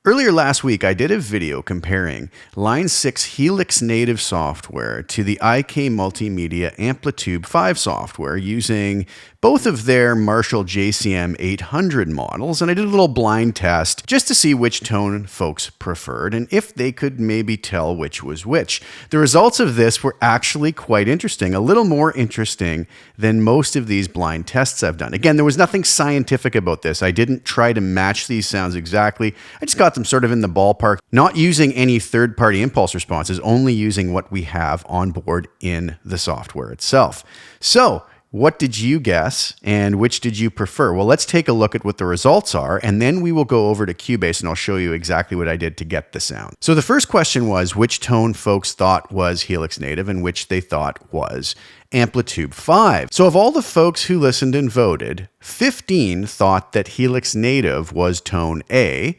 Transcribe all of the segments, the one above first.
Earlier last week, I did a video comparing Line 6 Helix Native software to the IK Multimedia Amplitube 5 software using both of their Marshall JCM 800 models, and I did a little blind test just to see which tone folks preferred and if they could maybe tell which was which. The results of this were actually quite interesting, a little more interesting than most of these blind tests I've done. Again, there was nothing scientific about this. I didn't try to match these sounds exactly. I just got them sort of in the ballpark, not using any third-party impulse responses, only using what we have on board in the software itself. So, what did you guess and which did you prefer? Well, let's take a look at what the results are, and then we will go over to Cubase and I'll show you exactly what I did to get the sound. So the first question was which tone folks thought was Helix Native and which they thought was Amplitube 5. So of all the folks who listened and voted, 15 thought that Helix Native was tone A,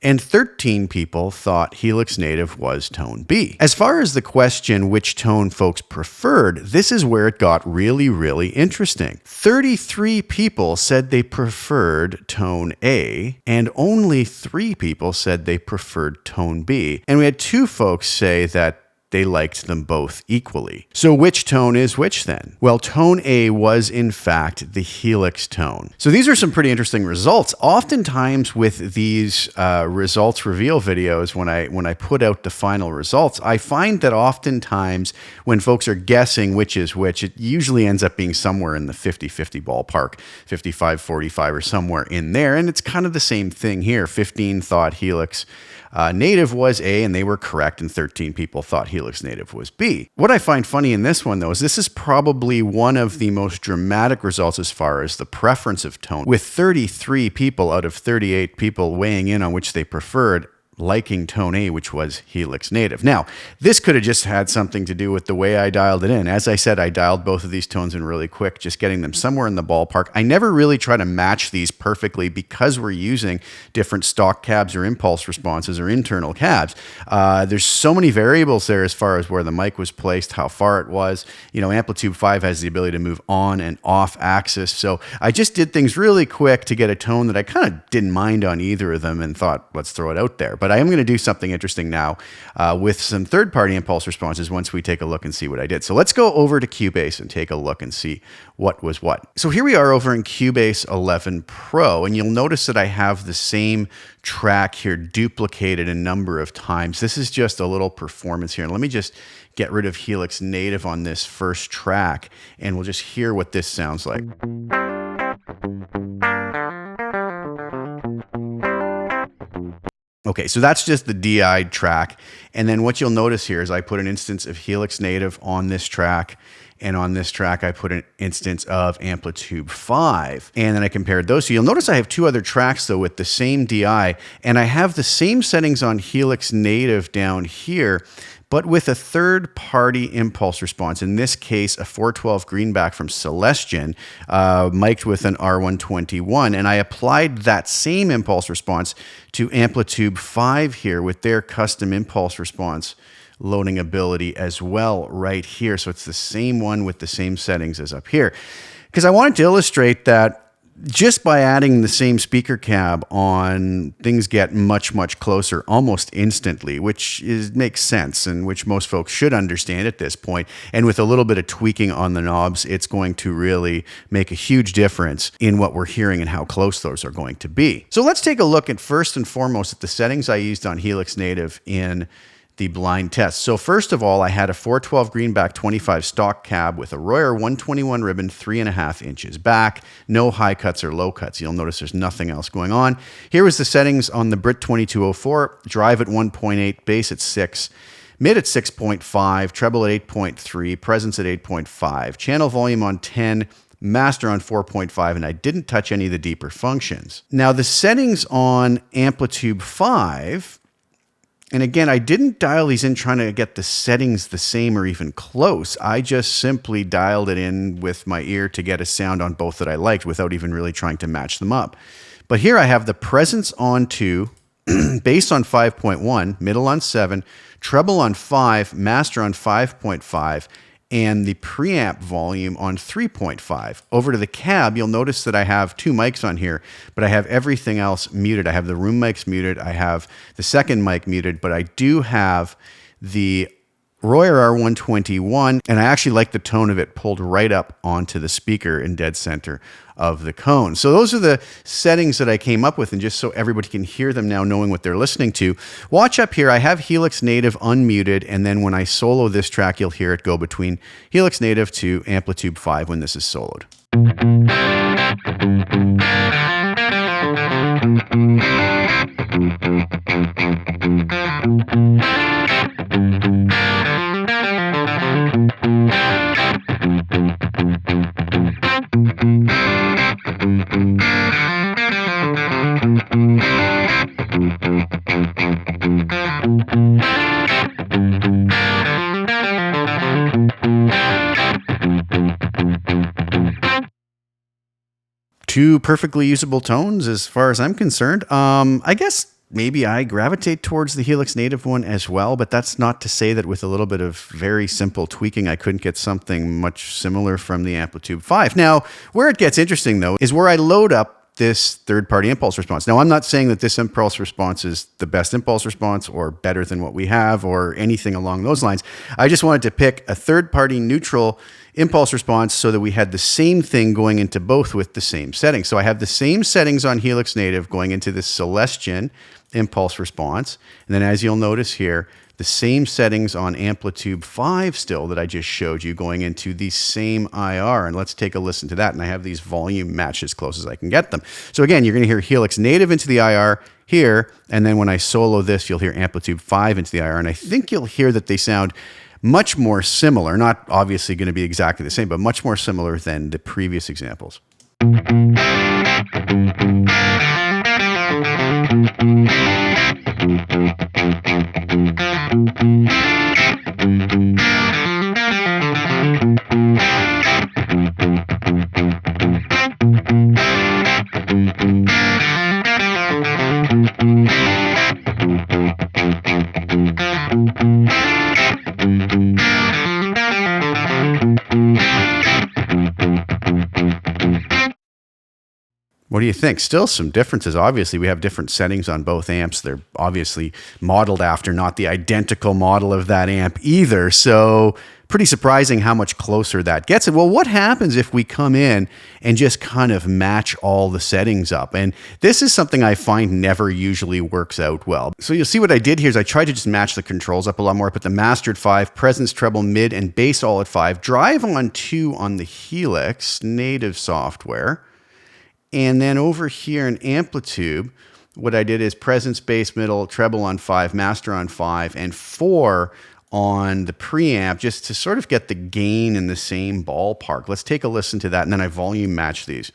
and 13 people thought Helix Native was tone B. As far as the question which tone folks preferred, this is where it got really, really interesting. 33 people said they preferred tone A, and only 3 people said they preferred tone B. And we had 2 folks say that they liked them both equally. So which tone is which then? Well, tone A was in fact the Helix tone. So these are some pretty interesting results. Oftentimes with these results reveal videos, when I put out the final results, I find that oftentimes when folks are guessing which is which, it usually ends up being somewhere in the 50-50 ballpark, 55-45 or somewhere in there. And it's kind of the same thing here. 15 thought Helix Native was A, and they were correct, and 13 people thought Helix Native was B. What I find funny in this one, though, is this is probably one of the most dramatic results as far as the preference of tone, with 33 people out of 38 people weighing in on which they preferred, liking tone A, which was Helix Native. Now, this could have just had something to do with the way I dialed it in. As I said, I dialed both of these tones in really quick, just getting them somewhere in the ballpark. I never really try to match these perfectly because we're using different stock cabs or impulse responses or internal cabs. There's so many variables there as far as where the mic was placed, how far it was. You know, Amplitube 5 has the ability to move on and off axis. So I just did things really quick to get a tone that I kind of didn't mind on either of them and thought, let's throw it out there. But I am going to do something interesting now with some third-party impulse responses once we take a look and see what I did. So let's go over to Cubase and take a look and see what was what. So here we are over in Cubase 11 Pro, and you'll notice that I have the same track here duplicated a number of times. This is just a little performance here. And let me just get rid of Helix Native on this first track, and we'll just hear what this sounds like. Okay, so that's just the DI'd track. And then what you'll notice here is I put an instance of Helix Native on this track. And on this track, I put an instance of Amplitube 5. And then I compared those. So you'll notice I have 2 other tracks, though, with the same DI. And I have the same settings on Helix Native down here, but with a third-party impulse response. In this case, a 412 greenback from Celestion, mic'd with an R121. And I applied that same impulse response to Amplitube 5 here with their custom impulse response loading ability as well right here. So it's the same one with the same settings as up here. Because I wanted to illustrate that just by adding the same speaker cab on, things get much, much closer almost instantly, which makes sense and which most folks should understand at this point. And with a little bit of tweaking on the knobs, it's going to really make a huge difference in what we're hearing and how close those are going to be. So let's take a look at first and foremost at the settings I used on Helix Native in the blind test. So first of all, I had a 412 greenback 25 stock cab with a Royer 121 ribbon 3.5 inches back, no high cuts or low cuts. You'll notice there's nothing else going on. Here was the settings on the Brit 2204, drive at 1.8, bass at 6, mid at 6.5, treble at 8.3, presence at 8.5, channel volume on 10, master on 4.5, and I didn't touch any of the deeper functions. Now the settings on Amplitube 5, and again, I didn't dial these in trying to get the settings the same or even close. I just simply dialed it in with my ear to get a sound on both that I liked without even really trying to match them up. But here I have the presence on 2, bass on 5.1, middle on 7, treble on 5, master on 5.5, and the preamp volume on 3.5. Over to the cab, you'll notice that I have 2 mics on here, but I have everything else muted. I have the room mics muted. I have the second mic muted, but I do have the Royer R121, and I actually like the tone of it pulled right up onto the speaker in dead center of the cone. So those are the settings that I came up with, and just so everybody can hear them now, knowing what they're listening to. Watch up here, I have Helix Native unmuted, and then when I solo this track, you'll hear it go between Helix Native to Amplitube 5 when this is soloed. Two perfectly usable tones as far as I'm concerned. I guess maybe I gravitate towards the Helix Native one as well, but that's not to say that with a little bit of very simple tweaking, I couldn't get something much similar from the Amplitube 5. Now, where it gets interesting though, is where I load up this third-party impulse response. Now, I'm not saying that this impulse response is the best impulse response or better than what we have or anything along those lines. I just wanted to pick a third-party neutral impulse response so that we had the same thing going into both with the same settings. So I have the same settings on Helix Native going into this Celestian impulse response. And then as you'll notice here, the same settings on Amplitube 5 still that I just showed you going into the same IR. And let's take a listen to that. And I have these volume matched as close as I can get them. So again, you're going to hear Helix Native into the IR here. And then when I solo this, you'll hear Amplitube 5 into the IR. And I think you'll hear that they sound much more similar, not obviously going to be exactly the same, but much more similar than the previous examples. What do you think? Still some differences. Obviously, we have different settings on both amps. They're obviously modeled after not the identical model of that amp either. So pretty surprising how much closer that gets it. Well, what happens if we come in and just kind of match all the settings up? And this is something I find never usually works out well. So you'll see what I did here is I tried to just match the controls up a lot more. I put the master at 5, presence, treble, mid, and bass all at 5, drive on 2 on the Helix Native software. And then over here in Amplitube, what I did is presence, bass, middle, treble on 5, master on 5, and 4 on the preamp, just to sort of get the gain in the same ballpark. Let's take a listen to that, and then I volume match these.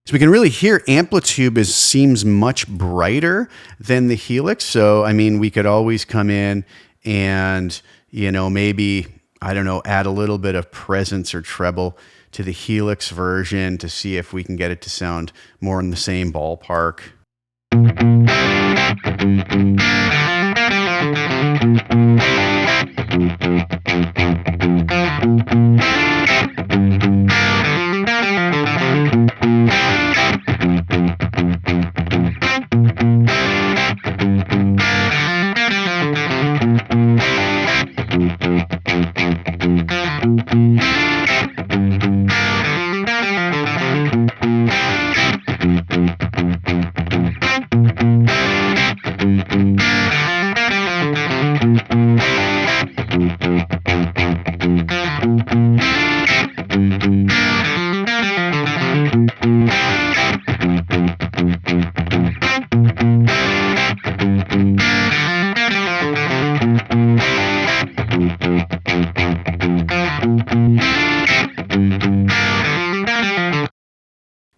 So we can really hear Amplitube seems much brighter than the Helix. So, I mean, we could always come in and, you know, maybe, I don't know, add a little bit of presence or treble to the Helix version to see if we can get it to sound more in the same ballpark.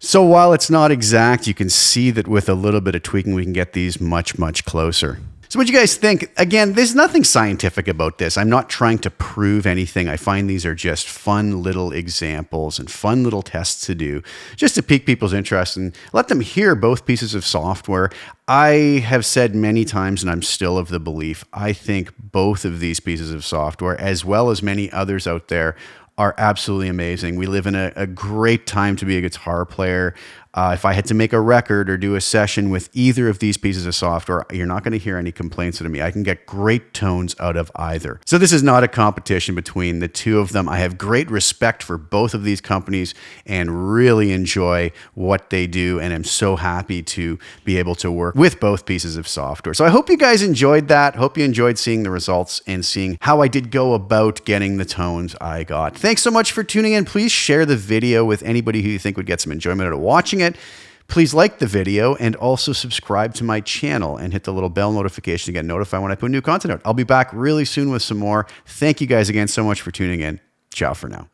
So while it's not exact, you can see that with a little bit of tweaking, we can get these much, much closer. So what do you guys think? Again, there's nothing scientific about this. I'm not trying to prove anything. I find these are just fun little examples and fun little tests to do just to pique people's interest and let them hear both pieces of software. I have said many times, and I'm still of the belief, I think both of these pieces of software, as well as many others out there, are absolutely amazing. We live in a great time to be a guitar player. If I had to make a record or do a session with either of these pieces of software, you're not going to hear any complaints out of me. I can get great tones out of either. So this is not a competition between the two of them. I have great respect for both of these companies and really enjoy what they do. And I'm so happy to be able to work with both pieces of software. So I hope you guys enjoyed that. Hope you enjoyed seeing the results and seeing how I did go about getting the tones I got. Thanks so much for tuning in. Please share the video with anybody who you think would get some enjoyment out of watching it. Please like the video and also subscribe to my channel and hit the little bell notification to get notified when I put new content out. I'll be back really soon with some more. Thank you guys again so much for tuning in. Ciao for now.